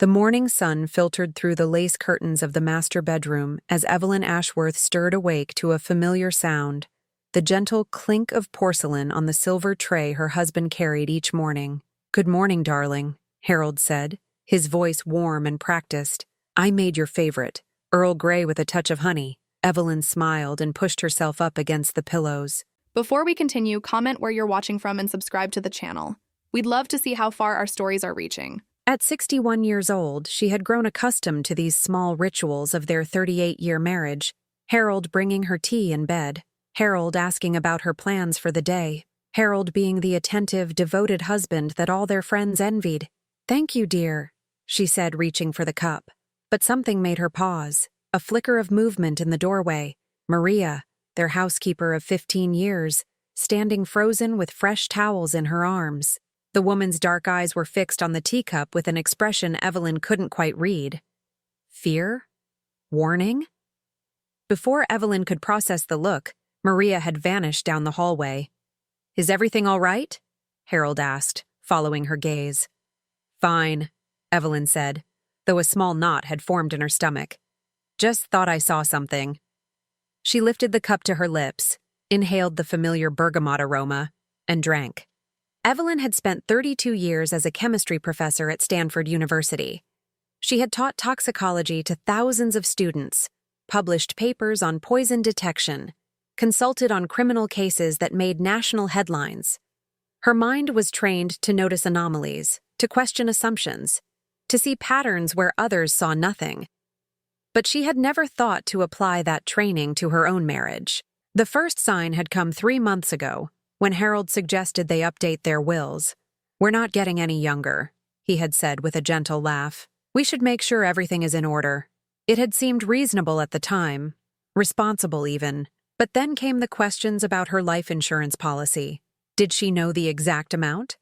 The morning sun filtered through the lace curtains of the master bedroom as Evelyn Ashworth stirred awake to a familiar sound, the gentle clink of porcelain on the silver tray her husband carried each morning. "Good morning, darling," Harold said, his voice warm and practiced. "I made your favorite, Earl Grey with a touch of honey." Evelyn smiled and pushed herself up against the pillows. Before we continue, comment where you're watching from and subscribe to the channel. We'd love to see how far our stories are reaching. At 61 years old, she had grown accustomed to these small rituals of their 38-year marriage. Harold bringing her tea in bed, Harold asking about her plans for the day, Harold being the attentive, devoted husband that all their friends envied. "Thank you, dear," she said, reaching for the cup. But something made her pause, a flicker of movement in the doorway. Maria, their housekeeper of 15 years, standing frozen with fresh towels in her arms. The woman's dark eyes were fixed on the teacup with an expression Evelyn couldn't quite read. Fear? Warning? Before Evelyn could process the look, Maria had vanished down the hallway. "Is everything all right?" Harold asked, following her gaze. "Fine," Evelyn said, though a small knot had formed in her stomach. "Just thought I saw something." She lifted the cup to her lips, inhaled the familiar bergamot aroma, and drank. Evelyn had spent 32 years as a chemistry professor at Stanford University. She had taught toxicology to thousands of students, published papers on poison detection, consulted on criminal cases that made national headlines. Her mind was trained to notice anomalies, to question assumptions, to see patterns where others saw nothing. But she had never thought to apply that training to her own marriage. The first sign had come 3 months ago, when Harold suggested they update their wills. "We're not getting any younger," he had said with a gentle laugh. "We should make sure everything is in order." It had seemed reasonable at the time, responsible even, but then came the questions about her life insurance policy. Did she know the exact amount?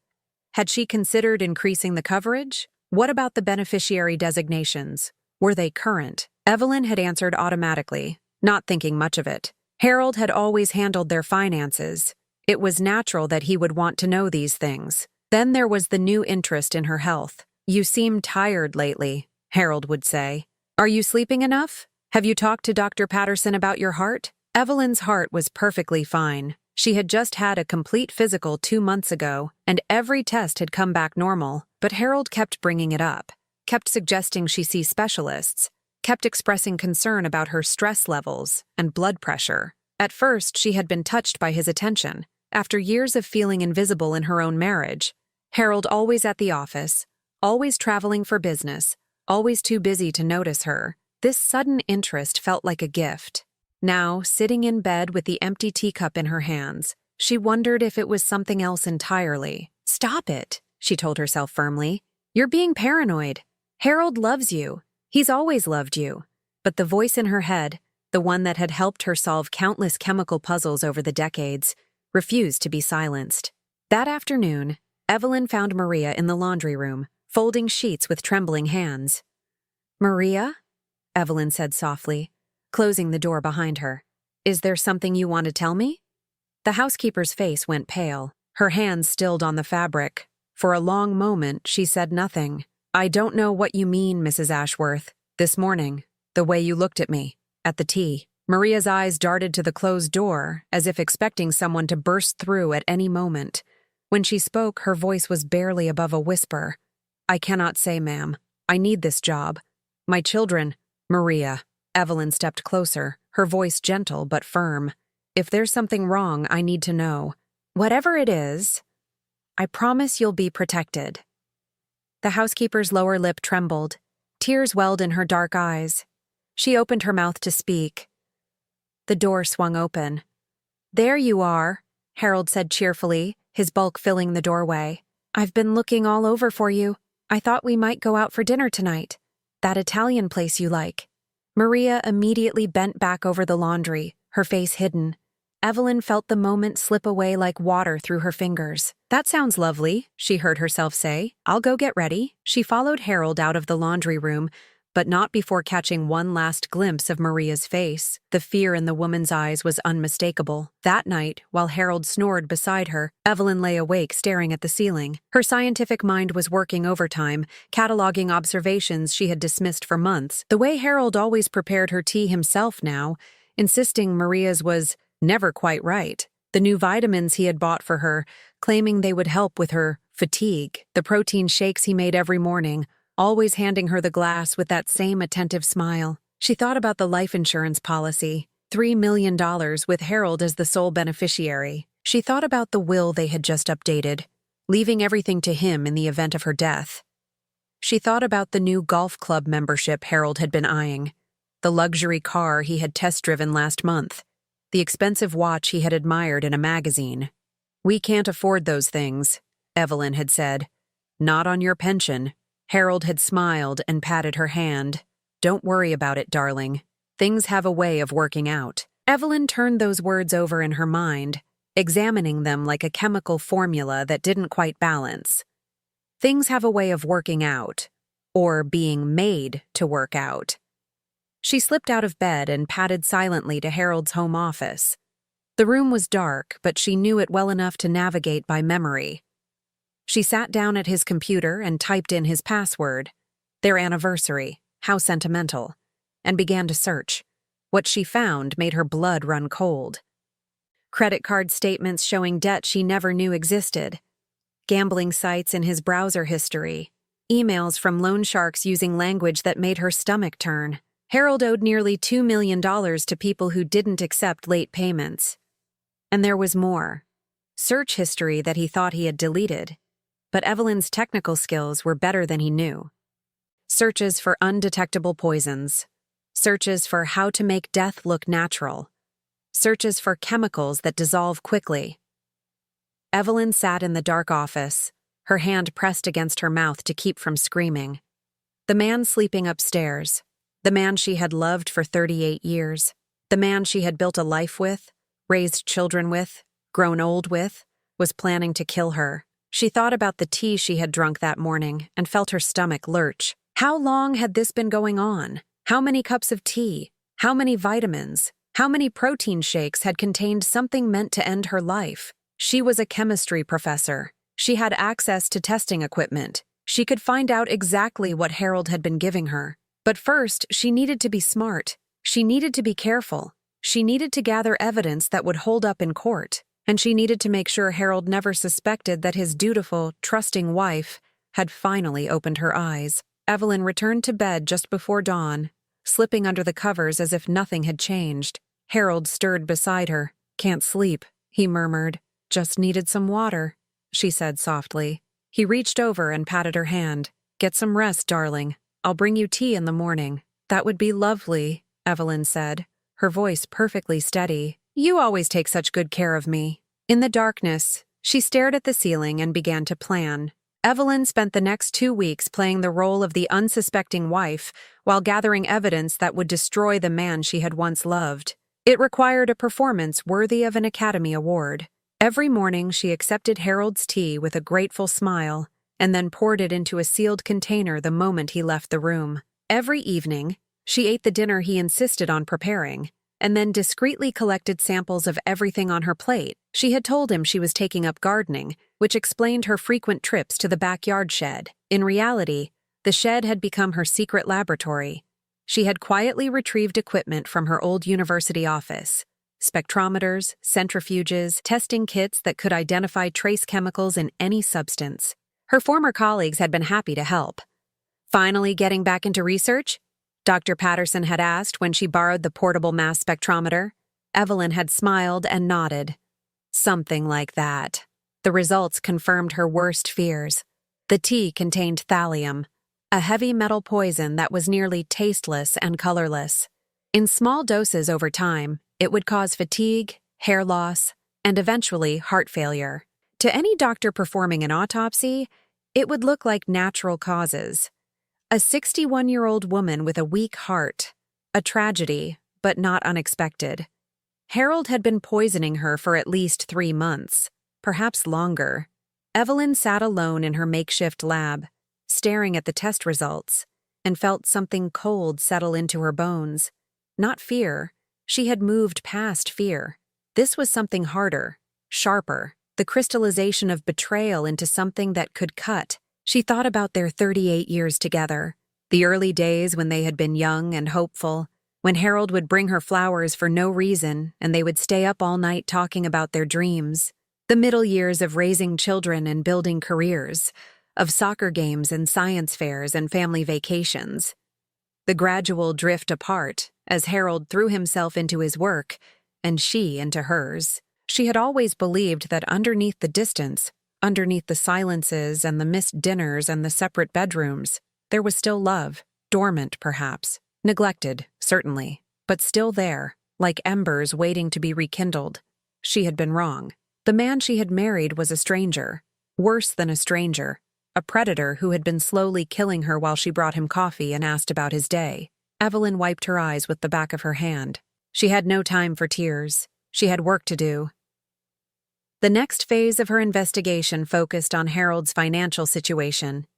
Had she considered increasing the coverage? What about the beneficiary designations? Were they current? Evelyn had answered automatically, not thinking much of it. Harold had always handled their finances. It was natural that he would want to know these things. Then there was the new interest in her health. "You seem tired lately," Harold would say. "Are you sleeping enough? Have you talked to Dr. Patterson about your heart?" Evelyn's heart was perfectly fine. She had just had a complete physical 2 months ago, and every test had come back normal. But Harold kept bringing it up, kept suggesting she see specialists, kept expressing concern about her stress levels and blood pressure. At first, she had been touched by his attention. After years of feeling invisible in her own marriage, Harold always at the office, always traveling for business, always too busy to notice her, this sudden interest felt like a gift. Now, sitting in bed with the empty teacup in her hands, she wondered if it was something else entirely. "Stop it," she told herself firmly. "You're being paranoid. Harold loves you. He's always loved you." But the voice in her head, the one that had helped her solve countless chemical puzzles over the decades, refused to be silenced. That afternoon, Evelyn found Maria in the laundry room, folding sheets with trembling hands. "Maria?" Evelyn said softly, closing the door behind her. "Is there something you want to tell me?" The housekeeper's face went pale, her hands stilled on the fabric. For a long moment, she said nothing. "I don't know what you mean, Mrs. Ashworth. This morning, the way you looked at me, at the tea." Maria's eyes darted to the closed door, as if expecting someone to burst through at any moment. When she spoke, her voice was barely above a whisper. "I cannot say, ma'am. I need this job. My children—" "Maria." Evelyn stepped closer, her voice gentle but firm. "If there's something wrong, I need to know. Whatever it is, I promise you'll be protected." The housekeeper's lower lip trembled. Tears welled in her dark eyes. She opened her mouth to speak. The door swung open. "There you are," Harold said cheerfully, his bulk filling the doorway. "I've been looking all over for you. I thought we might go out for dinner tonight. That Italian place you like." Maria immediately bent back over the laundry, her face hidden. Evelyn felt the moment slip away like water through her fingers. "That sounds lovely," she heard herself say. "I'll go get ready." She followed Harold out of the laundry room, but not before catching one last glimpse of Maria's face. The fear in the woman's eyes was unmistakable. That night, while Harold snored beside her, Evelyn lay awake staring at the ceiling. Her scientific mind was working overtime, cataloging observations she had dismissed for months. The way Harold always prepared her tea himself now, insisting Maria's was never quite right. The new vitamins he had bought for her, claiming they would help with her fatigue. The protein shakes he made every morning, always handing her the glass with that same attentive smile. She thought about the life insurance policy, $3 million with Harold as the sole beneficiary. She thought about the will they had just updated, leaving everything to him in the event of her death. She thought about the new golf club membership Harold had been eyeing, the luxury car he had test-driven last month, the expensive watch he had admired in a magazine. "We can't afford those things," Evelyn had said. "Not on your pension." Harold had smiled and patted her hand. "Don't worry about it, darling. Things have a way of working out." Evelyn turned those words over in her mind, examining them like a chemical formula that didn't quite balance. Things have a way of working out, or being made to work out. She slipped out of bed and padded silently to Harold's home office. The room was dark, but she knew it well enough to navigate by memory. She sat down at his computer and typed in his password, their anniversary, how sentimental, and began to search. What she found made her blood run cold. Credit card statements showing debt she never knew existed, gambling sites in his browser history, emails from loan sharks using language that made her stomach turn. Harold owed nearly $2 million to people who didn't accept late payments. And there was more. Search history that he thought he had deleted. But Evelyn's technical skills were better than he knew. Searches for undetectable poisons. Searches for how to make death look natural. Searches for chemicals that dissolve quickly. Evelyn sat in the dark office, her hand pressed against her mouth to keep from screaming. The man sleeping upstairs, the man she had loved for 38 years, the man she had built a life with, raised children with, grown old with, was planning to kill her. She thought about the tea she had drunk that morning and felt her stomach lurch. How long had this been going on? How many cups of tea? How many vitamins? How many protein shakes had contained something meant to end her life? She was a chemistry professor. She had access to testing equipment. She could find out exactly what Harold had been giving her. But first, she needed to be smart. She needed to be careful. She needed to gather evidence that would hold up in court. And she needed to make sure Harold never suspected that his dutiful, trusting wife had finally opened her eyes. Evelyn returned to bed just before dawn, slipping under the covers as if nothing had changed. Harold stirred beside her. "Can't sleep," he murmured. "Just needed some water," she said softly. He reached over and patted her hand. "Get some rest, darling. I'll bring you tea in the morning." "That would be lovely," Evelyn said, her voice perfectly steady. "You always take such good care of me." In the darkness, she stared at the ceiling and began to plan. Evelyn spent the next 2 weeks playing the role of the unsuspecting wife while gathering evidence that would destroy the man she had once loved. It required a performance worthy of an Academy Award. Every morning she accepted Harold's tea with a grateful smile and then poured it into a sealed container the moment he left the room. Every evening, she ate the dinner he insisted on preparing, and then discreetly collected samples of everything on her plate. She had told him she was taking up gardening, which explained her frequent trips to the backyard shed. In reality, the shed had become her secret laboratory. She had quietly retrieved equipment from her old university office: spectrometers, centrifuges, testing kits that could identify trace chemicals in any substance. Her former colleagues had been happy to help. "Finally getting back into research?" Dr. Patterson had asked when she borrowed the portable mass spectrometer. Evelyn had smiled and nodded. Something like that. The results confirmed her worst fears. The tea contained thallium, a heavy metal poison that was nearly tasteless and colorless. In small doses over time, it would cause fatigue, hair loss, and eventually heart failure. To any doctor performing an autopsy, it would look like natural causes. A 61-year-old woman with a weak heart. A tragedy, but not unexpected. Harold had been poisoning her for at least 3 months, perhaps longer. Evelyn sat alone in her makeshift lab, staring at the test results, and felt something cold settle into her bones. Not fear. She had moved past fear. This was something harder, sharper, the crystallization of betrayal into something that could cut. She thought about their 38 years together, the early days when they had been young and hopeful, when Harold would bring her flowers for no reason and they would stay up all night talking about their dreams, the middle years of raising children and building careers, of soccer games and science fairs and family vacations. The gradual drift apart as Harold threw himself into his work and she into hers. She had always believed that underneath the distance, underneath the silences and the missed dinners and the separate bedrooms, there was still love, dormant perhaps, neglected, certainly, but still there, like embers waiting to be rekindled. She had been wrong. The man she had married was a stranger, worse than a stranger, a predator who had been slowly killing her while she brought him coffee and asked about his day. Evelyn wiped her eyes with the back of her hand. She had no time for tears. She had work to do. The next phase of her investigation focused on Harold's financial situation.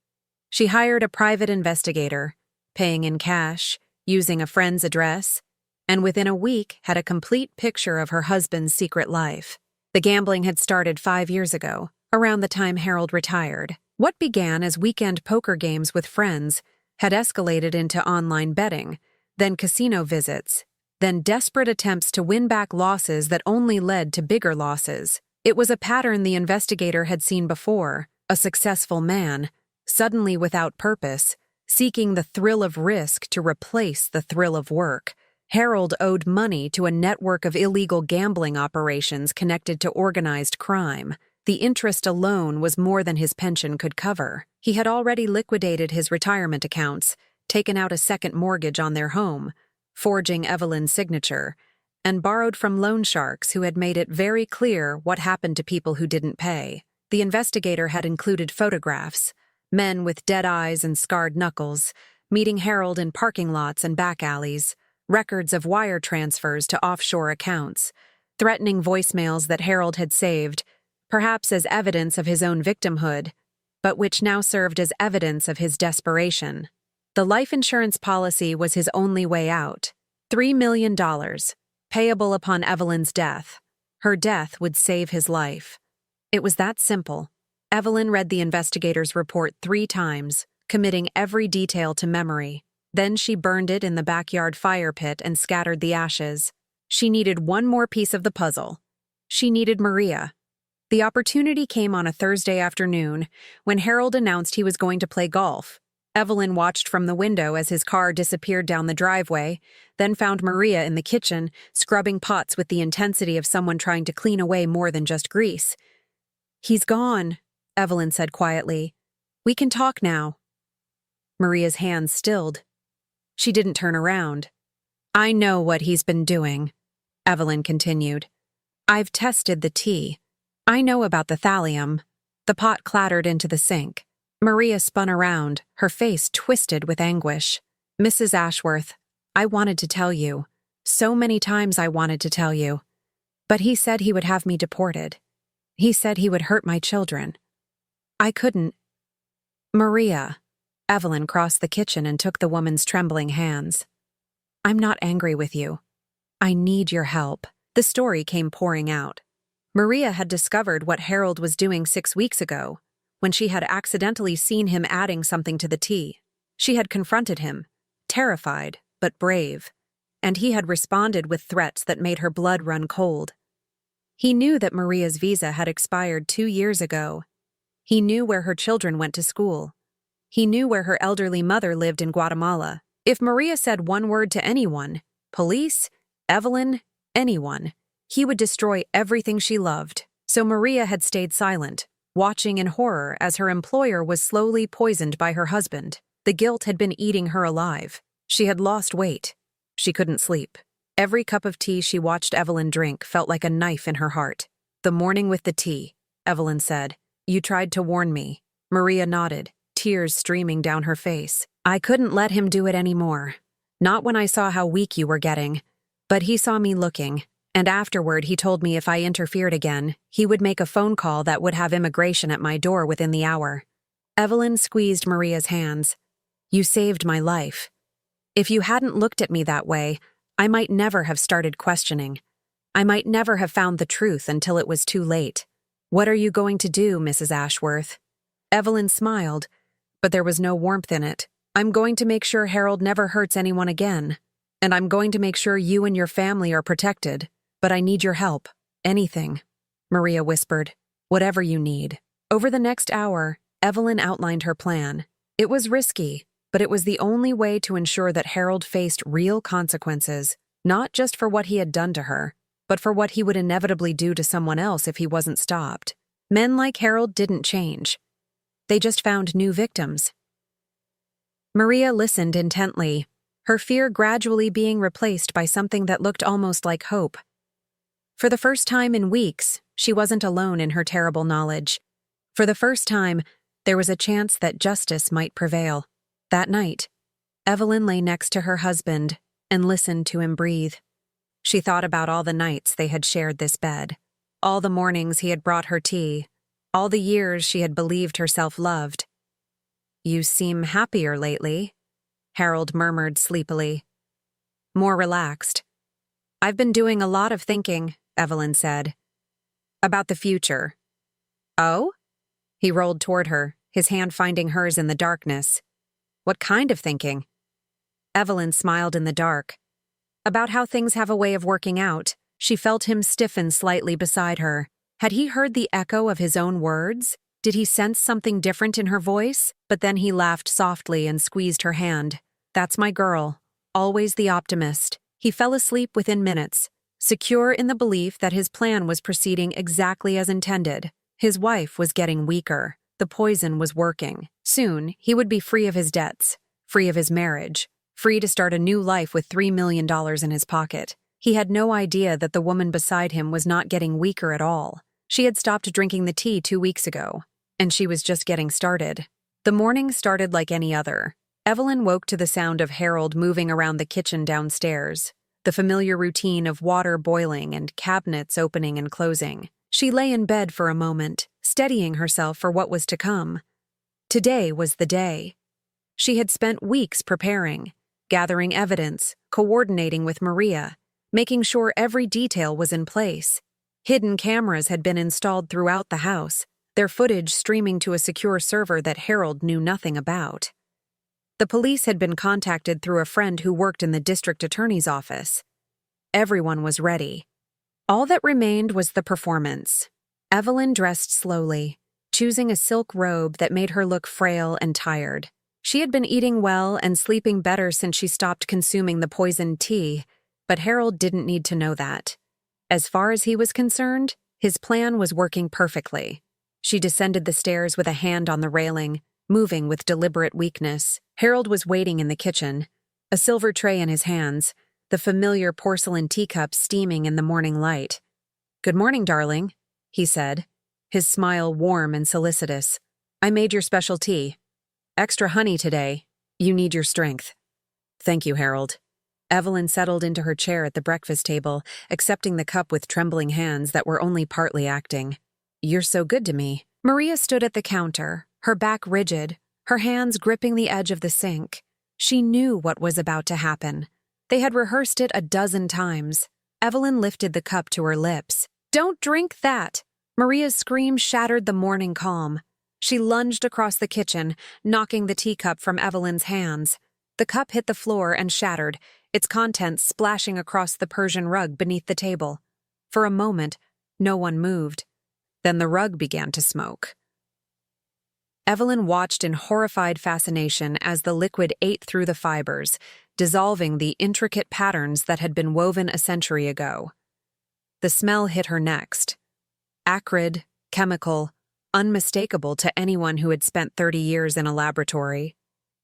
She hired a private investigator, paying in cash, using a friend's address, and within a week had a complete picture of her husband's secret life. The gambling had started 5 years ago, around the time Harold retired. What began as weekend poker games with friends had escalated into online betting, then casino visits, then desperate attempts to win back losses that only led to bigger losses. It was a pattern the investigator had seen before, a successful man, suddenly without purpose, seeking the thrill of risk to replace the thrill of work. Harold owed money to a network of illegal gambling operations connected to organized crime. The interest alone was more than his pension could cover. He had already liquidated his retirement accounts, taken out a second mortgage on their home, forging Evelyn's signature, and borrowed from loan sharks who had made it very clear what happened to people who didn't pay. The investigator had included photographs, men with dead eyes and scarred knuckles, meeting Harold in parking lots and back alleys, records of wire transfers to offshore accounts, threatening voicemails that Harold had saved, perhaps as evidence of his own victimhood, but which now served as evidence of his desperation. The life insurance policy was his only way out. $3 million. Payable upon Evelyn's death. Her death would save his life. It was that simple. Evelyn read the investigator's report 3 times, committing every detail to memory. Then she burned it in the backyard fire pit and scattered the ashes. She needed one more piece of the puzzle. She needed Maria. The opportunity came on a Thursday afternoon when Harold announced he was going to play golf. Evelyn watched from the window as his car disappeared down the driveway, then found Maria in the kitchen, scrubbing pots with the intensity of someone trying to clean away more than just grease. "He's gone," Evelyn said quietly. "We can talk now." Maria's hands stilled. She didn't turn around. "I know what he's been doing," Evelyn continued. "I've tested the tea. I know about the thallium." The pot clattered into the sink. Maria spun around, her face twisted with anguish. "Mrs. Ashworth, I wanted to tell you. So many times I wanted to tell you. But he said he would have me deported. He said he would hurt my children. I couldn't." "Maria." Evelyn crossed the kitchen and took the woman's trembling hands. "I'm not angry with you. I need your help." The story came pouring out. Maria had discovered what Harold was doing 6 weeks ago, when she had accidentally seen him adding something to the tea. She had confronted him, terrified but brave, and he had responded with threats that made her blood run cold. He knew that Maria's visa had expired 2 years ago. He knew where her children went to school. He knew where her elderly mother lived in Guatemala. If Maria said one word to anyone, police, Evelyn, anyone, he would destroy everything she loved. So Maria had stayed silent, watching in horror as her employer was slowly poisoned by her husband. The guilt had been eating her alive. She had lost weight. She couldn't sleep. Every cup of tea she watched Evelyn drink felt like a knife in her heart. "The morning with the tea," Evelyn said. "You tried to warn me." Maria nodded, tears streaming down her face. "I couldn't let him do it anymore. Not when I saw how weak you were getting. But he saw me looking. And afterward, he told me if I interfered again, he would make a phone call that would have immigration at my door within the hour." Evelyn squeezed Maria's hands. You saved my life. If you hadn't looked at me that way, I might never have started questioning. I might never have found the truth until it was too late. What are you going to do, Mrs. Ashworth? Evelyn smiled, but there was no warmth in it. I'm going to make sure Harold never hurts anyone again. And I'm going to make sure you and your family are protected. But I need your help. Anything. Maria whispered. Whatever you need. Over the next hour, Evelyn outlined her plan. It was risky, but it was the only way to ensure that Harold faced real consequences, not just for what he had done to her, but for what he would inevitably do to someone else if he wasn't stopped. Men like Harold didn't change. They just found new victims. Maria listened intently, her fear gradually being replaced by something that looked almost like hope. For the first time in weeks, she wasn't alone in her terrible knowledge. For the first time, there was a chance that justice might prevail. That night, Evelyn lay next to her husband and listened to him breathe. She thought about all the nights they had shared this bed, all the mornings he had brought her tea, all the years she had believed herself loved. You seem happier lately, Harold murmured sleepily. More relaxed. I've been doing a lot of thinking, Evelyn said. About the future. Oh? He rolled toward her, his hand finding hers in the darkness. What kind of thinking? Evelyn smiled in the dark. About how things have a way of working out. She felt him stiffen slightly beside her. Had he heard the echo of his own words? Did he sense something different in her voice? But then he laughed softly and squeezed her hand. That's my girl. Always the optimist. He fell asleep within minutes, secure in the belief that his plan was proceeding exactly as intended. His wife was getting weaker. The poison was working. Soon, he would be free of his debts, free of his marriage, free to start a new life with $3 million in his pocket. He had no idea that the woman beside him was not getting weaker at all. She had stopped drinking the tea 2 weeks ago, and she was just getting started. The morning started like any other. Evelyn woke to the sound of Harold moving around the kitchen downstairs, the familiar routine of water boiling and cabinets opening and closing. She lay in bed for a moment, steadying herself for what was to come. Today was the day. She had spent weeks preparing, gathering evidence, coordinating with Maria, making sure every detail was in place. Hidden cameras had been installed throughout the house, their footage streaming to a secure server that Harold knew nothing about. The police had been contacted through a friend who worked in the district attorney's office. Everyone was ready. All that remained was the performance. Evelyn dressed slowly, choosing a silk robe that made her look frail and tired. She had been eating well and sleeping better since she stopped consuming the poisoned tea, but Harold didn't need to know that. As far as he was concerned, his plan was working perfectly. She descended the stairs with a hand on the railing, moving with deliberate weakness. Harold was waiting in the kitchen, a silver tray in his hands, the familiar porcelain teacup steaming in the morning light. "Good morning, darling," he said, his smile warm and solicitous. "I made your special tea. Extra honey today. You need your strength." "Thank you, Harold." Evelyn settled into her chair at the breakfast table, accepting the cup with trembling hands that were only partly acting. "You're so good to me." Maria stood at the counter, her back rigid, her hands gripping the edge of the sink. She knew what was about to happen. They had rehearsed it a dozen times. Evelyn lifted the cup to her lips. "Don't drink that!" Maria's scream shattered the morning calm. She lunged across the kitchen, knocking the teacup from Evelyn's hands. The cup hit the floor and shattered, its contents splashing across the Persian rug beneath the table. For a moment, no one moved. Then the rug began to smoke. Evelyn watched in horrified fascination as the liquid ate through the fibers, dissolving the intricate patterns that had been woven a century ago. The smell hit her next. Acrid, chemical, unmistakable to anyone who had spent 30 years in a laboratory.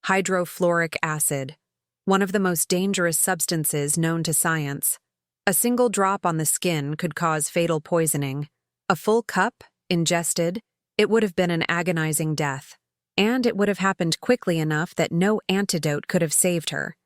Hydrofluoric acid, one of the most dangerous substances known to science. A single drop on the skin could cause fatal poisoning. A full cup, ingested, it would have been an agonizing death. And it would have happened quickly enough that no antidote could have saved her.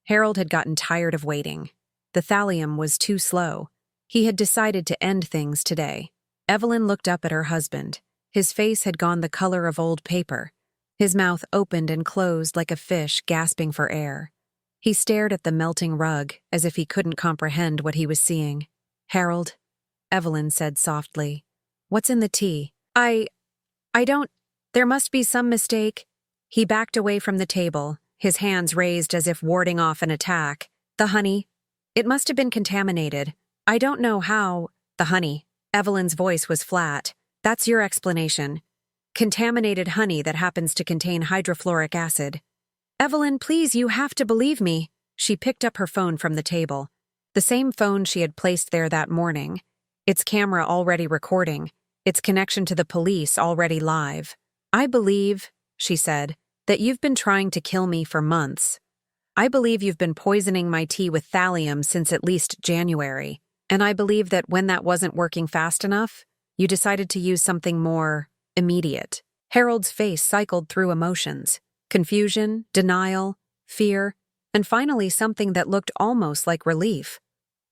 Harold had gotten tired of waiting. The thallium was too slow. He had decided to end things today. Evelyn looked up at her husband. His face had gone the color of old paper. His mouth opened and closed like a fish gasping for air. He stared at the melting rug as if he couldn't comprehend what he was seeing. "Harold," Evelyn said softly, "what's in the tea?" I don't. There must be some mistake." He backed away from the table, his hands raised as if warding off an attack. "The honey. It must have been contaminated. I don't know how." "The honey." Evelyn's voice was flat. "That's your explanation. Contaminated honey that happens to contain hydrofluoric acid." "Evelyn, please, you have to believe me." She picked up her phone from the table. The same phone she had placed there that morning. Its camera already recording, its connection to the police already live. "I believe," she said, "that you've been trying to kill me for months. I believe you've been poisoning my tea with thallium since at least January. And I believe that when that wasn't working fast enough, you decided to use something more immediate." Harold's face cycled through emotions: confusion, denial, fear, and finally something that looked almost like relief.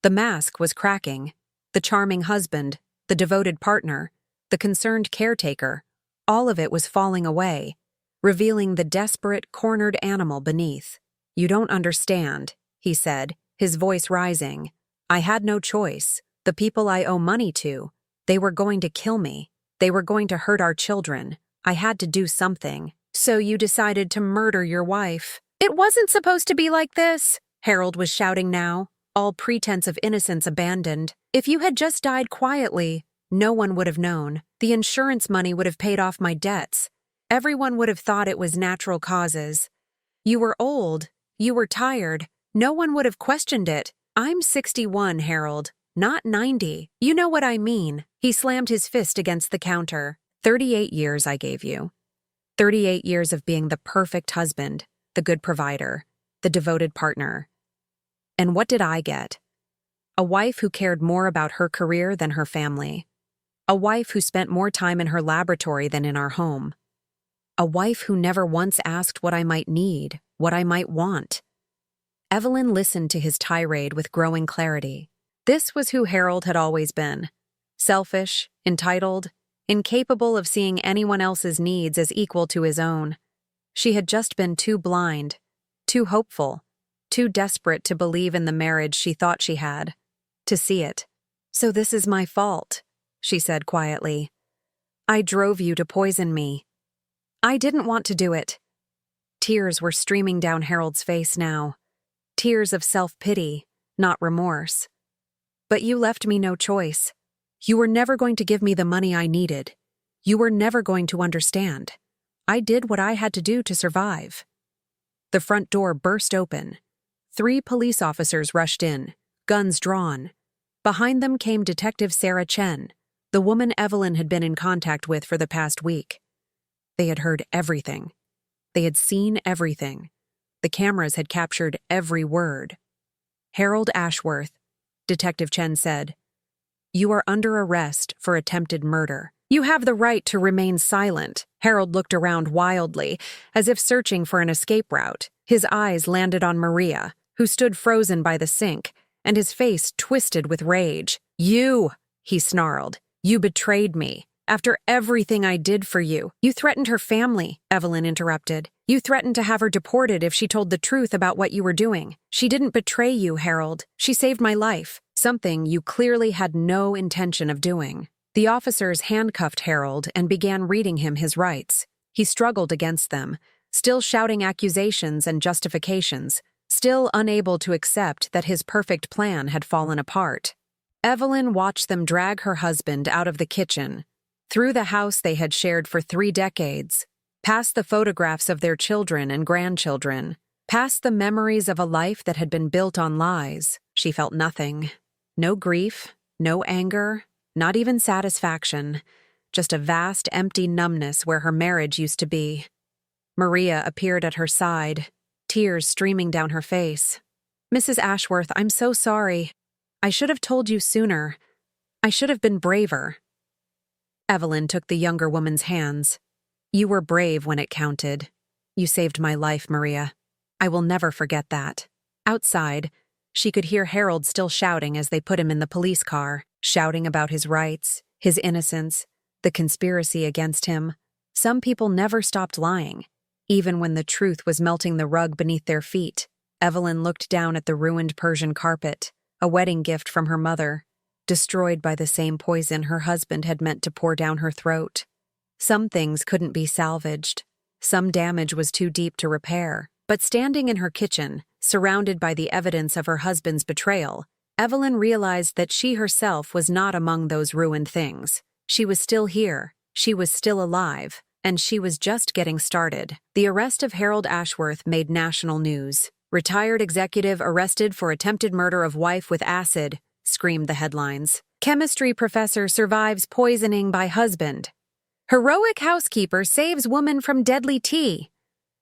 The mask was cracking. The charming husband, the devoted partner, the concerned caretaker, all of it was falling away, revealing the desperate, cornered animal beneath. "You don't understand," he said, his voice rising. "I had no choice. The people I owe money to, they were going to kill me. They were going to hurt our children. I had to do something." "So you decided to murder your wife." "It wasn't supposed to be like this," Harold was shouting now, all pretense of innocence abandoned. "If you had just died quietly, no one would have known. The insurance money would have paid off my debts. Everyone would have thought it was natural causes. You were old. You were tired. No one would have questioned it. I'm 61, Harold, not 90. You know what I mean." He slammed his fist against the counter. 38 years I gave you. 38 years of being the perfect husband, the good provider, the devoted partner. And what did I get? A wife who cared more about her career than her family. A wife who spent more time in her laboratory than in our home. A wife who never once asked what I might need, what I might want. Evelyn listened to his tirade with growing clarity. This was who Harold had always been. Selfish, entitled, incapable of seeing anyone else's needs as equal to his own. She had just been too blind, too hopeful, too desperate to believe in the marriage she thought she had, to see it. "So this is my fault," she said quietly. "I drove you to poison me. I didn't want to do it." Tears were streaming down Harold's face now. Tears of self-pity, not remorse. "But you left me no choice. You were never going to give me the money I needed. You were never going to understand. I did what I had to do to survive." The front door burst open. 3 police officers rushed in, guns drawn. Behind them came Detective Sarah Chen, the woman Evelyn had been in contact with for the past week. They had heard everything. They had seen everything. The cameras had captured every word. "Harold Ashworth," Detective Chen said, "you are under arrest for attempted murder. You have the right to remain silent." Harold looked around wildly, as if searching for an escape route. His eyes landed on Maria, who stood frozen by the sink, and his face twisted with rage. "You," he snarled, "you betrayed me. After everything I did for you." "You threatened her family," Evelyn interrupted. "You threatened to have her deported if she told the truth about what you were doing. She didn't betray you, Harold. She saved my life, something you clearly had no intention of doing." The officers handcuffed Harold and began reading him his rights. He struggled against them, still shouting accusations and justifications, still unable to accept that his perfect plan had fallen apart. Evelyn watched them drag her husband out of the kitchen, through the house they had shared for 3 decades, past the photographs of their children and grandchildren, past the memories of a life that had been built on lies. She felt nothing. No grief, no anger, not even satisfaction, just a vast, empty numbness where her marriage used to be. Maria appeared at her side, tears streaming down her face. "Mrs. Ashworth, I'm so sorry. I should have told you sooner. I should have been braver." Evelyn took the younger woman's hands. "You were brave when it counted. You saved my life, Maria. I will never forget that." Outside, she could hear Harold still shouting as they put him in the police car, shouting about his rights, his innocence, the conspiracy against him. Some people never stopped lying. Even when the truth was melting the rug beneath their feet, Evelyn looked down at the ruined Persian carpet, a wedding gift from her mother, destroyed by the same poison her husband had meant to pour down her throat. Some things couldn't be salvaged. Some damage was too deep to repair. But standing in her kitchen, surrounded by the evidence of her husband's betrayal, Evelyn realized that she herself was not among those ruined things. She was still here, she was still alive, and she was just getting started. The arrest of Harold Ashworth made national news. "Retired executive arrested for attempted murder of wife with acid," screamed the headlines. "Chemistry professor survives poisoning by husband." "Heroic housekeeper saves woman from deadly tea."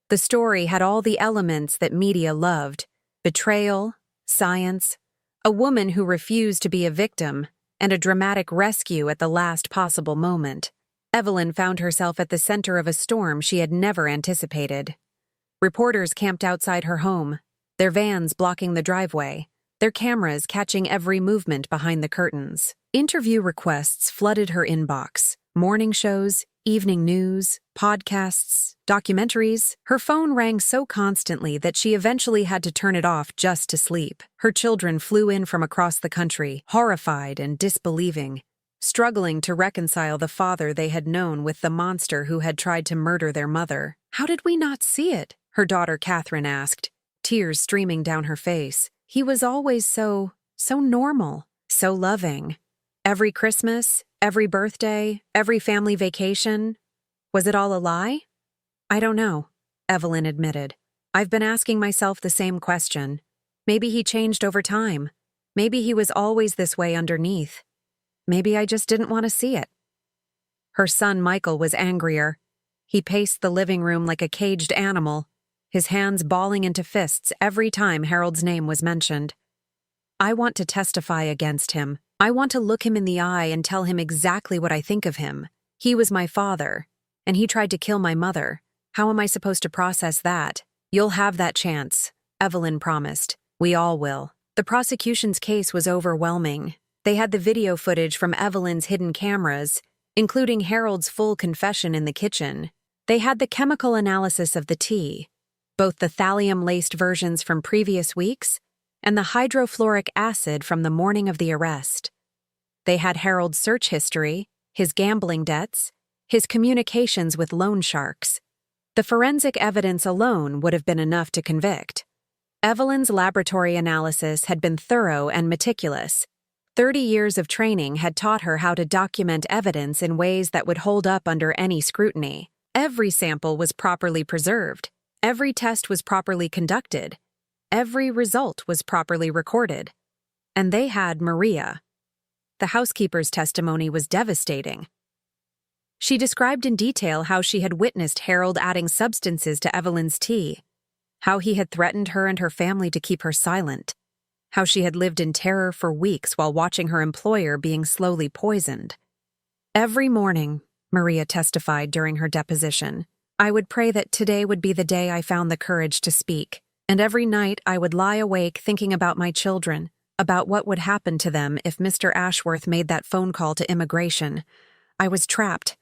The story had all the elements that media loved: betrayal, science, a woman who refused to be a victim, and a dramatic rescue at the last possible moment. Evelyn found herself at the center of a storm she had never anticipated. Reporters camped outside her home, their vans blocking the driveway, their cameras catching every movement behind the curtains. Interview requests flooded her inbox. Morning shows, evening news, podcasts, documentaries. Her phone rang so constantly that she eventually had to turn it off just to sleep. Her children flew in from across the country, horrified and disbelieving, struggling to reconcile the father they had known with the monster who had tried to murder their mother. "How did we not see it?" her daughter Catherine asked, tears streaming down her face. "He was always so normal, so loving. Every Christmas, every birthday, every family vacation. Was it all a lie?" "I don't know," Evelyn admitted. "I've been asking myself the same question. Maybe he changed over time. Maybe he was always this way underneath. Maybe I just didn't want to see it." Her son Michael was angrier. He paced the living room like a caged animal, his hands balling into fists every time Harold's name was mentioned. "I want to testify against him. I want to look him in the eye and tell him exactly what I think of him. He was my father, and he tried to kill my mother. How am I supposed to process that?" "You'll have that chance," Evelyn promised. "We all will." The prosecution's case was overwhelming. They had the video footage from Evelyn's hidden cameras, including Harold's full confession in the kitchen. They had the chemical analysis of the tea, both the thallium-laced versions from previous weeks and the hydrofluoric acid from the morning of the arrest. They had Harold's search history, his gambling debts, his communications with loan sharks. The forensic evidence alone would have been enough to convict. Evelyn's laboratory analysis had been thorough and meticulous. 30 years of training had taught her how to document evidence in ways that would hold up under any scrutiny. Every sample was properly preserved. Every test was properly conducted. Every result was properly recorded. And they had Maria. The housekeeper's testimony was devastating. She described in detail how she had witnessed Harold adding substances to Evelyn's tea, how he had threatened her and her family to keep her silent, how she had lived in terror for weeks while watching her employer being slowly poisoned. "Every morning," Maria testified during her deposition, "I would pray that today would be the day I found the courage to speak. And every night I would lie awake thinking about my children, about what would happen to them if Mr. Ashworth made that phone call to immigration. I was trapped.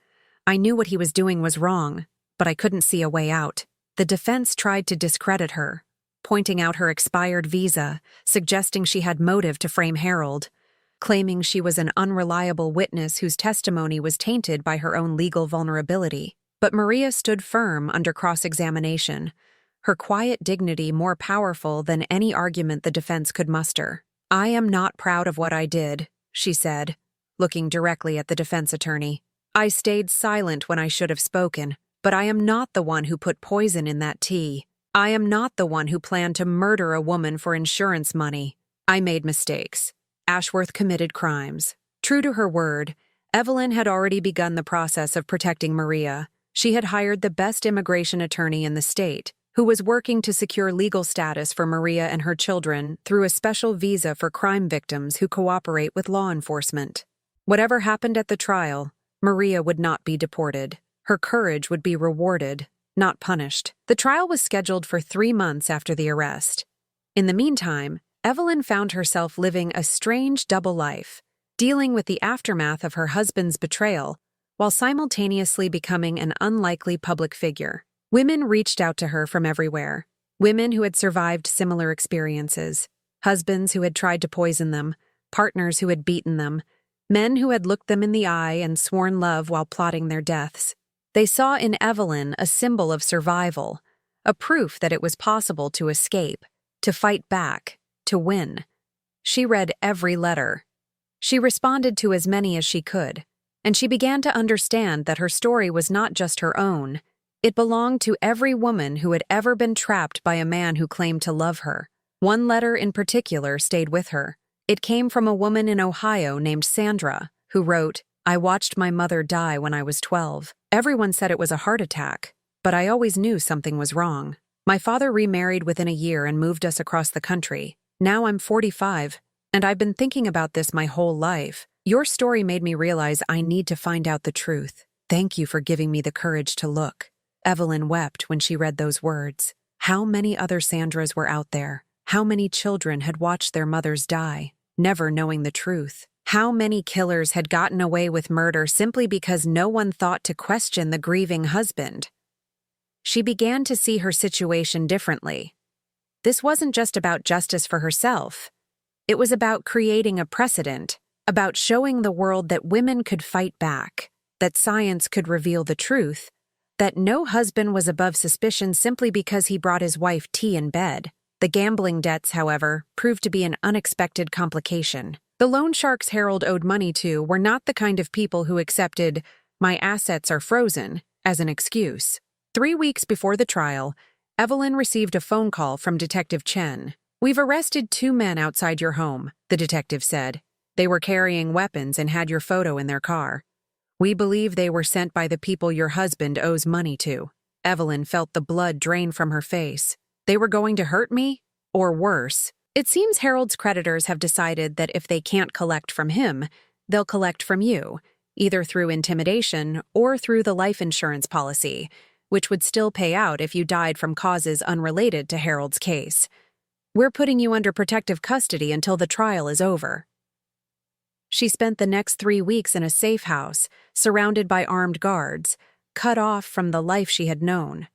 I knew what he was doing was wrong, but I couldn't see a way out." The defense tried to discredit her, pointing out her expired visa, suggesting she had motive to frame Harold, claiming she was an unreliable witness whose testimony was tainted by her own legal vulnerability. But Maria stood firm under cross-examination, her quiet dignity more powerful than any argument the defense could muster. "I am not proud of what I did," she said, looking directly at the defense attorney. "I stayed silent when I should have spoken, but I am not the one who put poison in that tea. I am not the one who planned to murder a woman for insurance money. I made mistakes. Ashworth committed crimes." True to her word, Evelyn had already begun the process of protecting Maria. She had hired the best immigration attorney in the state, who was working to secure legal status for Maria and her children through a special visa for crime victims who cooperate with law enforcement. Whatever happened at the trial, Maria would not be deported. Her courage would be rewarded, not punished. The trial was scheduled for 3 months after the arrest. In the meantime, Evelyn found herself living a strange double life, dealing with the aftermath of her husband's betrayal while simultaneously becoming an unlikely public figure. Women reached out to her from everywhere. Women who had survived similar experiences. Husbands who had tried to poison them. Partners who had beaten them. Men who had looked them in the eye and sworn love while plotting their deaths. They saw in Evelyn a symbol of survival, a proof that it was possible to escape, to fight back, to win. She read every letter. She responded to as many as she could, and she began to understand that her story was not just her own. It belonged to every woman who had ever been trapped by a man who claimed to love her. One letter in particular stayed with her. It came from a woman in Ohio named Sandra, who wrote, "I watched my mother die when I was 12. Everyone said it was a heart attack, but I always knew something was wrong. My father remarried within a year and moved us across the country. Now I'm 45, and I've been thinking about this my whole life. Your story made me realize I need to find out the truth. Thank you for giving me the courage to look." Evelyn wept when she read those words. How many other Sandras were out there? How many children had watched their mothers die, never knowing the truth? How many killers had gotten away with murder simply because no one thought to question the grieving husband? She began to see her situation differently. This wasn't just about justice for herself. It was about creating a precedent, about showing the world that women could fight back, that science could reveal the truth, that no husband was above suspicion simply because he brought his wife tea in bed. The gambling debts, however, proved to be an unexpected complication. The loan sharks Harold owed money to were not the kind of people who accepted, "my assets are frozen," as an excuse. 3 weeks before the trial, Evelyn received a phone call from Detective Chen. "We've arrested 2 men outside your home," the detective said. "They were carrying weapons and had your photo in their car. We believe they were sent by the people your husband owes money to." Evelyn felt the blood drain from her face. They were going to hurt me? Or worse? It seems Harold's creditors have decided that if they can't collect from him, they'll collect from you, either through intimidation or through the life insurance policy, which would still pay out if you died from causes unrelated to Harold's case. "We're putting you under protective custody until the trial is over." She spent the next 3 weeks in a safe house, surrounded by armed guards, cut off from the life she had known.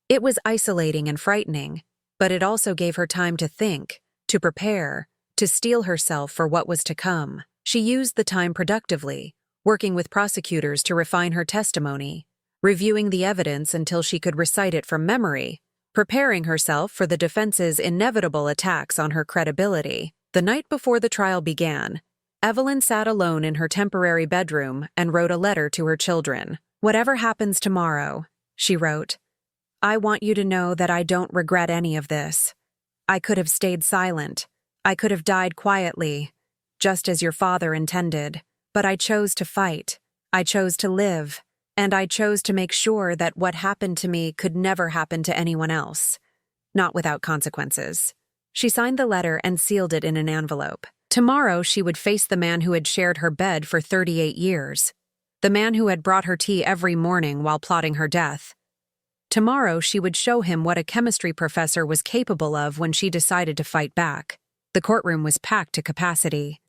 It was isolating and frightening, but it also gave her time to think, to prepare, to steel herself for what was to come. She used the time productively, working with prosecutors to refine her testimony, reviewing the evidence until she could recite it from memory, preparing herself for the defense's inevitable attacks on her credibility. The night before the trial began, Evelyn sat alone in her temporary bedroom and wrote a letter to her children. "Whatever happens tomorrow," she wrote, "I want you to know that I don't regret any of this. I could have stayed silent. I could have died quietly, just as your father intended. But I chose to fight. I chose to live. And I chose to make sure that what happened to me could never happen to anyone else. Not without consequences." She signed the letter and sealed it in an envelope. Tomorrow she would face the man who had shared her bed for 38 years. The man who had brought her tea every morning while plotting her death. Tomorrow she would show him what a chemistry professor was capable of when she decided to fight back. The courtroom was packed to capacity.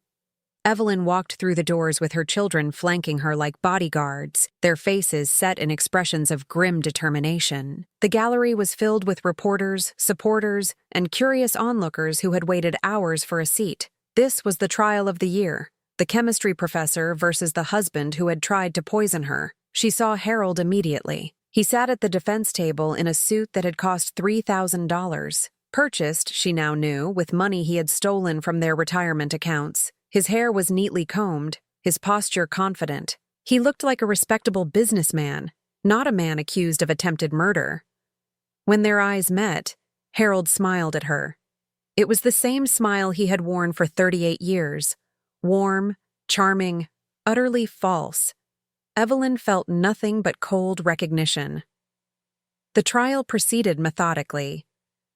Evelyn walked through the doors with her children flanking her like bodyguards, their faces set in expressions of grim determination. The gallery was filled with reporters, supporters, and curious onlookers who had waited hours for a seat. This was the trial of the year, the chemistry professor versus the husband who had tried to poison her. She saw Harold immediately. He sat at the defense table in a suit that had cost $3,000, purchased, she now knew, with money he had stolen from their retirement accounts. His hair was neatly combed, his posture confident. He looked like a respectable businessman, not a man accused of attempted murder. When their eyes met, Harold smiled at her. It was the same smile he had worn for 38 years, warm, charming, utterly false. Evelyn felt nothing but cold recognition. The trial proceeded methodically.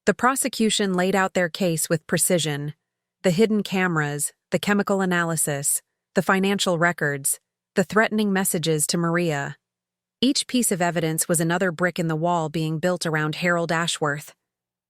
The prosecution laid out their case with precision. The hidden cameras, the chemical analysis, the financial records, the threatening messages to Maria. Each piece of evidence was another brick in the wall being built around Harold Ashworth.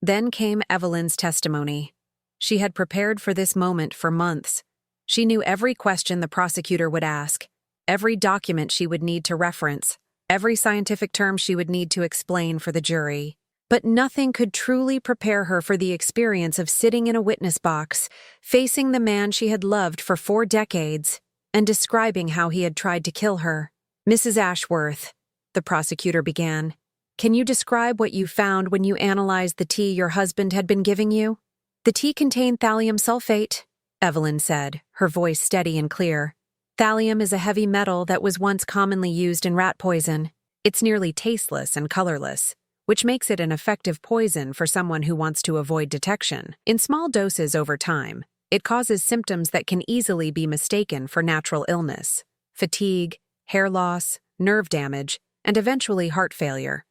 Then came Evelyn's testimony. She had prepared for this moment for months. She knew every question the prosecutor would ask, every document she would need to reference, every scientific term she would need to explain for the jury. But nothing could truly prepare her for the experience of sitting in a witness box, facing the man she had loved for 4 decades, and describing how he had tried to kill her. "Mrs. Ashworth," the prosecutor began, "can you describe what you found when you analyzed the tea your husband had been giving you?" "The tea contained thallium sulfate," Evelyn said, her voice steady and clear. "Thallium is a heavy metal that was once commonly used in rat poison. It's nearly tasteless and colorless, which makes it an effective poison for someone who wants to avoid detection. In small doses over time, it causes symptoms that can easily be mistaken for natural illness: fatigue, hair loss, nerve damage, and eventually heart failure."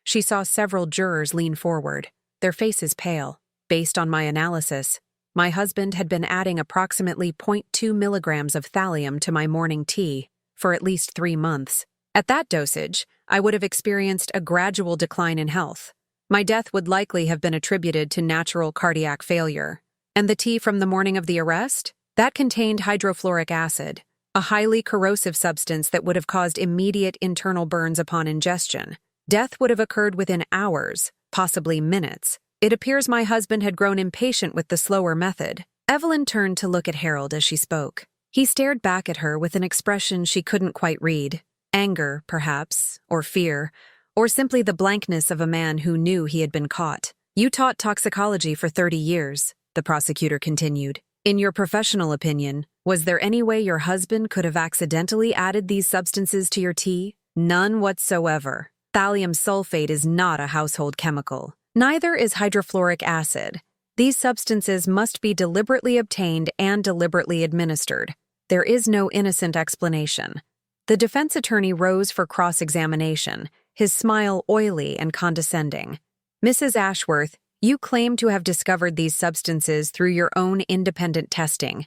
She saw several jurors lean forward, their faces pale. "Based on my analysis, my husband had been adding approximately 0.2 milligrams of thallium to my morning tea for at least 3 months. At that dosage, I would have experienced a gradual decline in health. My death would likely have been attributed to natural cardiac failure. And the tea from the morning of the arrest? That contained hydrofluoric acid, a highly corrosive substance that would have caused immediate internal burns upon ingestion. Death would have occurred within hours, possibly minutes. It appears my husband had grown impatient with the slower method." Evelyn turned to look at Harold as she spoke. He stared back at her with an expression she couldn't quite read. Anger, perhaps, or fear, or simply the blankness of a man who knew he had been caught. "You taught toxicology for 30 years, the prosecutor continued. "In your professional opinion, was there any way your husband could have accidentally added these substances to your tea?" "None whatsoever. Thallium sulfate is not a household chemical. Neither is hydrofluoric acid. These substances must be deliberately obtained and deliberately administered. There is no innocent explanation." The defense attorney rose for cross-examination, his smile oily and condescending. "Mrs. Ashworth, you claim to have discovered these substances through your own independent testing.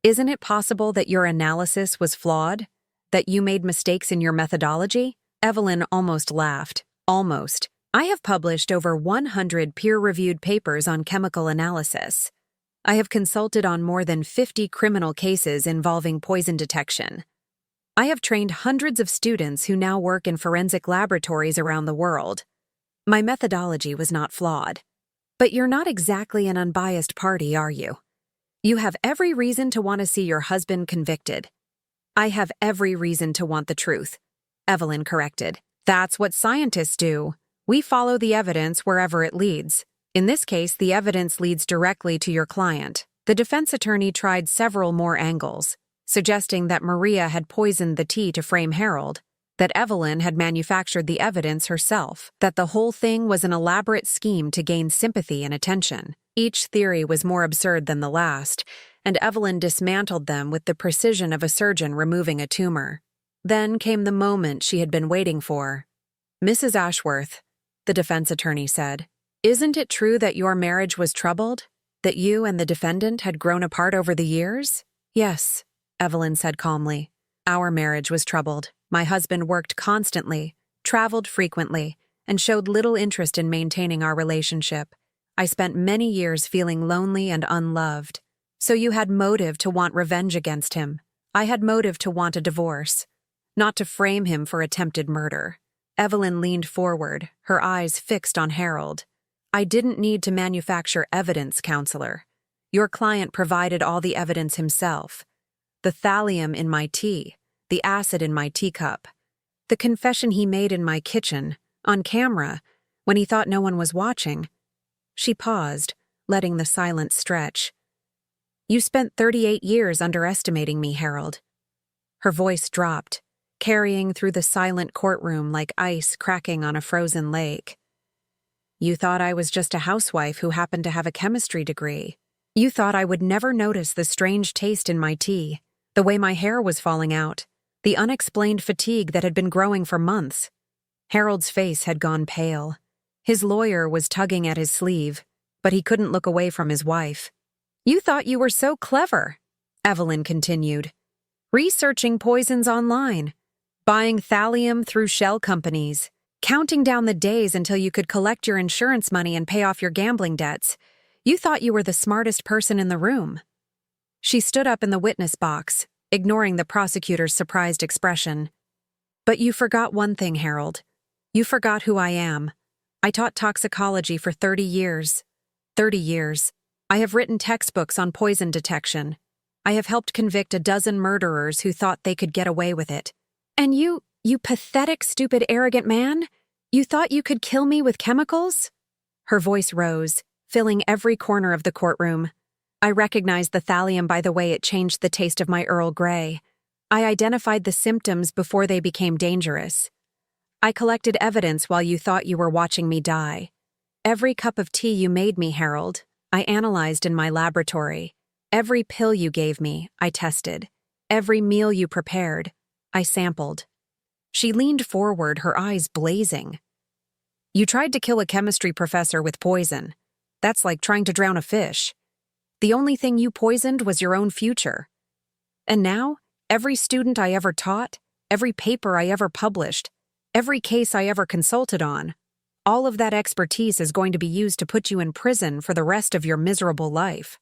Isn't it possible that your analysis was flawed? That you made mistakes in your methodology?" Evelyn almost laughed. "Almost. I have published over 100 peer-reviewed papers on chemical analysis. I have consulted on more than 50 criminal cases involving poison detection. I have trained hundreds of students who now work in forensic laboratories around the world. My methodology was not flawed. But you're not exactly an unbiased party, are you? You have every reason to want to see your husband convicted." "I have every reason to want the truth," Evelyn corrected. "That's what scientists do. We follow the evidence wherever it leads. In this case, the evidence leads directly to your client." The defense attorney tried several more angles, suggesting that Maria had poisoned the tea to frame Harold, that Evelyn had manufactured the evidence herself, that the whole thing was an elaborate scheme to gain sympathy and attention. Each theory was more absurd than the last, and Evelyn dismantled them with the precision of a surgeon removing a tumor. Then came the moment she had been waiting for. "Mrs. Ashworth," the defense attorney said, "isn't it true that your marriage was troubled? That you and the defendant had grown apart over the years?" "Yes," Evelyn said calmly. "Our marriage was troubled. My husband worked constantly, traveled frequently, and showed little interest in maintaining our relationship. I spent many years feeling lonely and unloved. So you had motive to want revenge against him. I had motive to want a divorce, not to frame him for attempted murder." Evelyn leaned forward, her eyes fixed on Harold. "I didn't need to manufacture evidence, counselor. Your client provided all the evidence himself. The thallium in my tea, the acid in my teacup, the confession he made in my kitchen, on camera, when he thought no one was watching." She paused, letting the silence stretch. "You spent 38 years underestimating me, Harold." Her voice dropped, carrying through the silent courtroom like ice cracking on a frozen lake. "You thought I was just a housewife who happened to have a chemistry degree. You thought I would never notice the strange taste in my tea, the way my hair was falling out, the unexplained fatigue that had been growing for months." Harold's face had gone pale. His lawyer was tugging at his sleeve, but he couldn't look away from his wife. "You thought you were so clever," Evelyn continued. "Researching poisons online, buying thallium through shell companies, counting down the days until you could collect your insurance money and pay off your gambling debts. You thought you were the smartest person in the room." She stood up in the witness box, ignoring the prosecutor's surprised expression. But you forgot one thing, Harold. You forgot who I am. I taught toxicology for 30 years. 30 years. I have written textbooks on poison detection. I have helped convict a dozen murderers who thought they could get away with it. And you pathetic, stupid, arrogant man? You thought you could kill me with chemicals? Her voice rose, filling every corner of the courtroom. I recognized the thallium by the way it changed the taste of my Earl Grey. I identified the symptoms before they became dangerous. I collected evidence while you thought you were watching me die. Every cup of tea you made me, Harold, I analyzed in my laboratory. Every pill you gave me, I tested. Every meal you prepared, I sampled. She leaned forward, her eyes blazing. You tried to kill a chemistry professor with poison. That's like trying to drown a fish. The only thing you poisoned was your own future. And now, every student I ever taught, every paper I ever published, every case I ever consulted on, all of that expertise is going to be used to put you in prison for the rest of your miserable life.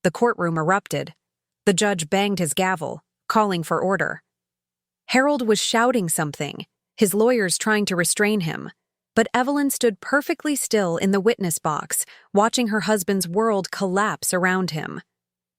The courtroom erupted. The judge banged his gavel, calling for order. Harold was shouting something, his lawyers trying to restrain him, but Evelyn stood perfectly still in the witness box, watching her husband's world collapse around him.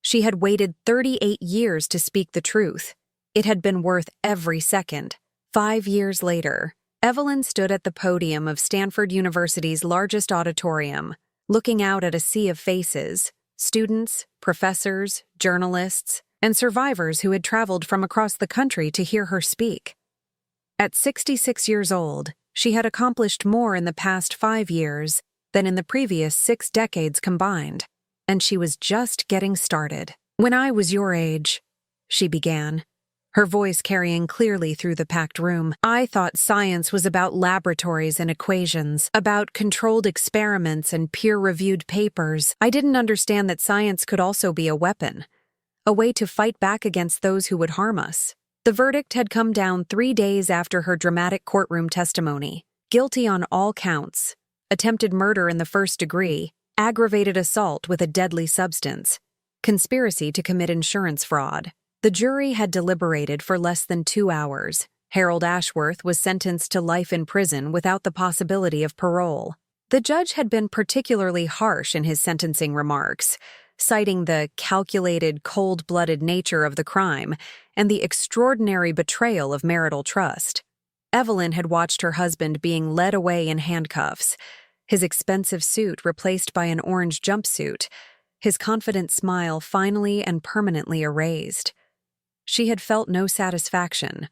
She had waited 38 years to speak the truth. It had been worth every second. 5 years later, Evelyn stood at the podium of Stanford University's largest auditorium, looking out at a sea of faces, students, professors, journalists, and survivors who had traveled from across the country to hear her speak. At 66 years old, she had accomplished more in the past 5 years than in the previous 6 decades combined, and she was just getting started. When I was your age, she began, her voice carrying clearly through the packed room, I thought science was about laboratories and equations, about controlled experiments and peer-reviewed papers. I didn't understand that science could also be a weapon, a way to fight back against those who would harm us. The verdict had come down 3 days after her dramatic courtroom testimony. Guilty on all counts: attempted murder in the first degree, aggravated assault with a deadly substance, conspiracy to commit insurance fraud. The jury had deliberated for less than 2 hours. Harold Ashworth was sentenced to life in prison without the possibility of parole. The judge had been particularly harsh in his sentencing remarks, citing the calculated, cold-blooded nature of the crime and the extraordinary betrayal of marital trust. Evelyn had watched her husband being led away in handcuffs, his expensive suit replaced by an orange jumpsuit, his confident smile finally and permanently erased. She had felt no satisfaction,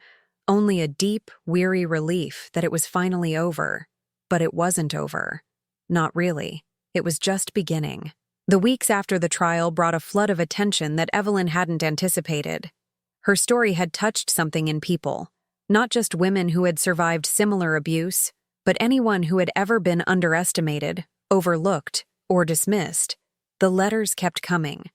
only a deep, weary relief that it was finally over. But it wasn't over. Not really. It was just beginning. The weeks after the trial brought a flood of attention that Evelyn hadn't anticipated. Her story had touched something in people, not just women who had survived similar abuse, but anyone who had ever been underestimated, overlooked, or dismissed. The letters kept coming.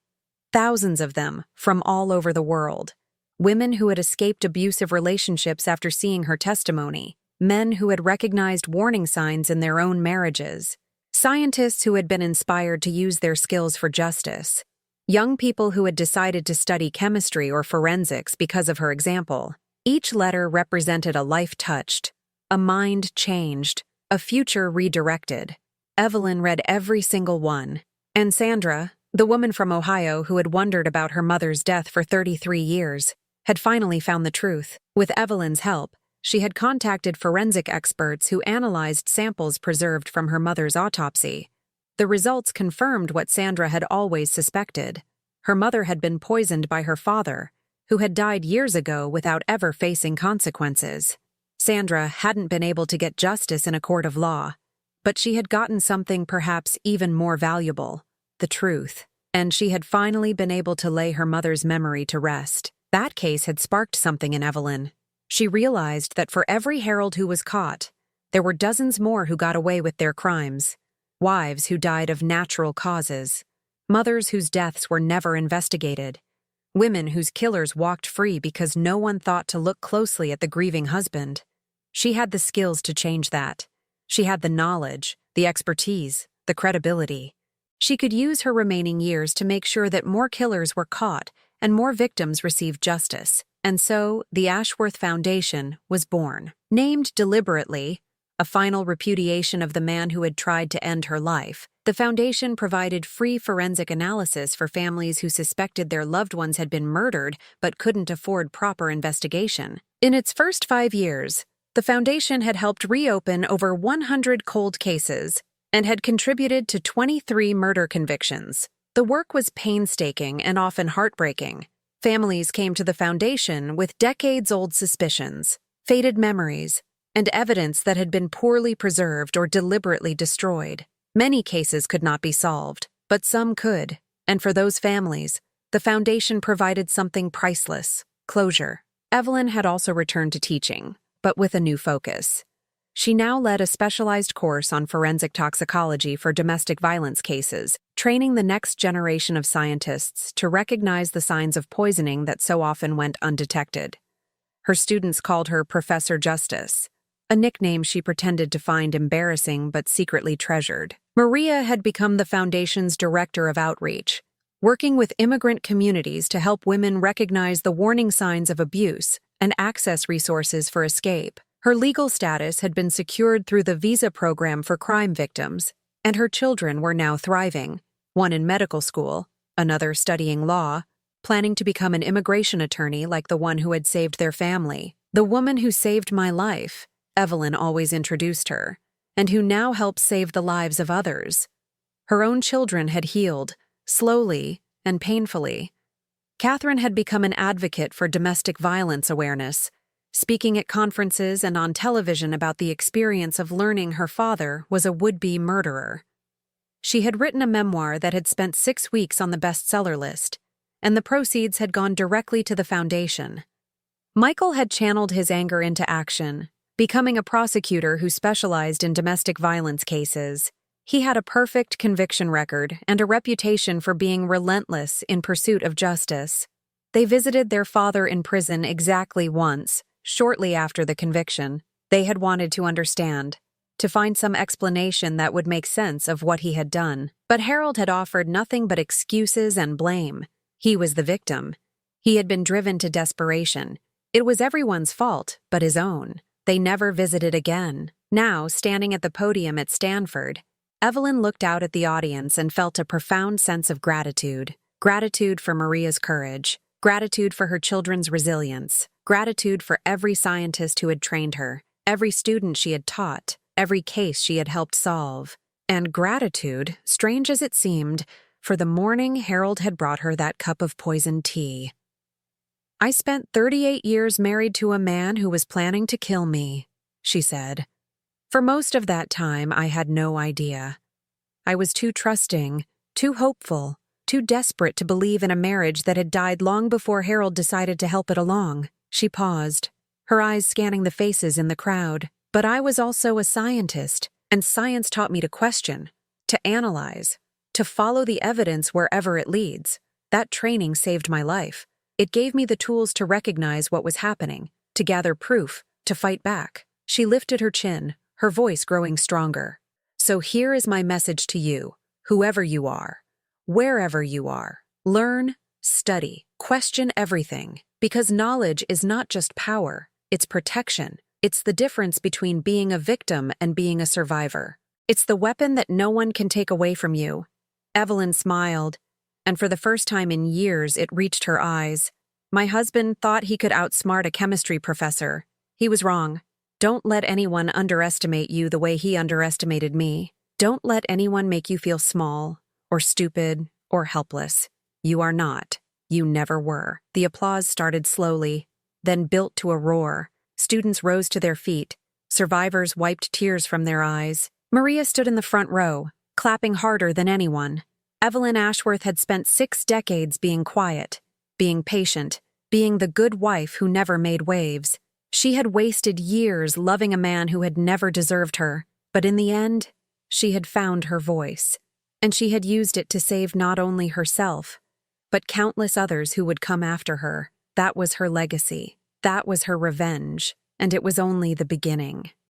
Thousands of them, from all over the world. Women who had escaped abusive relationships after seeing her testimony. Men who had recognized warning signs in their own marriages. Scientists who had been inspired to use their skills for justice. Young people who had decided to study chemistry or forensics because of her example. Each letter represented a life touched, a mind changed, a future redirected. Evelyn read every single one. And Sandra, the woman from Ohio who had wondered about her mother's death for 33 years, had finally found the truth. With Evelyn's help, she had contacted forensic experts who analyzed samples preserved from her mother's autopsy. The results confirmed what Sandra had always suspected. Her mother had been poisoned by her father, who had died years ago without ever facing consequences. Sandra hadn't been able to get justice in a court of law, but she had gotten something perhaps even more valuable: the truth. And she had finally been able to lay her mother's memory to rest. That case had sparked something in Evelyn. She realized that for every Harold who was caught, there were dozens more who got away with their crimes. Wives who died of natural causes. Mothers whose deaths were never investigated. Women whose killers walked free because no one thought to look closely at the grieving husband. She had the skills to change that. She had the knowledge, the expertise, the credibility. She could use her remaining years to make sure that more killers were caught and more victims received justice. And so, the Ashworth Foundation was born. Named deliberately, a final repudiation of the man who had tried to end her life, the foundation provided free forensic analysis for families who suspected their loved ones had been murdered but couldn't afford proper investigation. In its first 5 years, the foundation had helped reopen over 100 cold cases and had contributed to 23 murder convictions. The work was painstaking and often heartbreaking. Families came to the foundation with decades-old suspicions, faded memories, and evidence that had been poorly preserved or deliberately destroyed. Many cases could not be solved, but some could, and for those families, the foundation provided something priceless: closure. Evelyn had also returned to teaching, but with a new focus. She now led a specialized course on forensic toxicology for domestic violence cases, training the next generation of scientists to recognize the signs of poisoning that so often went undetected. Her students called her Professor Justice, a nickname she pretended to find embarrassing but secretly treasured. Maria had become the foundation's director of outreach, working with immigrant communities to help women recognize the warning signs of abuse and access resources for escape. Her legal status had been secured through the visa program for crime victims, and her children were now thriving, one in medical school, another studying law, planning to become an immigration attorney like the one who had saved their family. The woman who saved my life, Evelyn always introduced her, and who now helps save the lives of others. Her own children had healed, slowly and painfully. Catherine had become an advocate for domestic violence awareness, speaking at conferences and on television about the experience of learning her father was a would-be murderer. She had written a memoir that had spent 6 weeks on the bestseller list, and the proceeds had gone directly to the foundation. Michael had channeled his anger into action, becoming a prosecutor who specialized in domestic violence cases. He had a perfect conviction record and a reputation for being relentless in pursuit of justice. They visited their father in prison exactly once, shortly after the conviction. They had wanted to understand, to find some explanation that would make sense of what he had done. But Harold had offered nothing but excuses and blame. He was the victim. He had been driven to desperation. It was everyone's fault, but his own. They never visited again. Now, standing at the podium at Stanford, Evelyn looked out at the audience and felt a profound sense of gratitude. Gratitude for Maria's courage, gratitude for her children's resilience, gratitude for every scientist who had trained her, every student she had taught, every case she had helped solve, and gratitude, strange as it seemed, for the morning Harold had brought her that cup of poisoned tea. "I spent 38 years married to a man who was planning to kill me," she said. "For most of that time, I had no idea. I was too trusting, too hopeful, too desperate to believe in a marriage that had died long before Harold decided to help it along." She paused, her eyes scanning the faces in the crowd. "But I was also a scientist, and science taught me to question, to analyze, to follow the evidence wherever it leads. That training saved my life. It gave me the tools to recognize what was happening, to gather proof, to fight back." She lifted her chin, her voice growing stronger. "So here is my message to you, whoever you are, wherever you are. Learn, study, question everything, because knowledge is not just power, it's protection. It's the difference between being a victim and being a survivor. It's the weapon that no one can take away from you." Evelyn smiled, and for the first time in years it reached her eyes. "My husband thought he could outsmart a chemistry professor. He was wrong. Don't let anyone underestimate you the way he underestimated me. Don't let anyone make you feel small, or stupid, or helpless. You are not. You never were." The applause started slowly, then built to a roar. Students rose to their feet. Survivors wiped tears from their eyes. Maria stood in the front row, clapping harder than anyone. Evelyn Ashworth had spent 6 decades being quiet, being patient, being the good wife who never made waves. She had wasted years loving a man who had never deserved her, but in the end, she had found her voice, and she had used it to save not only herself, but countless others who would come after her. That was her legacy. That was her revenge, and it was only the beginning.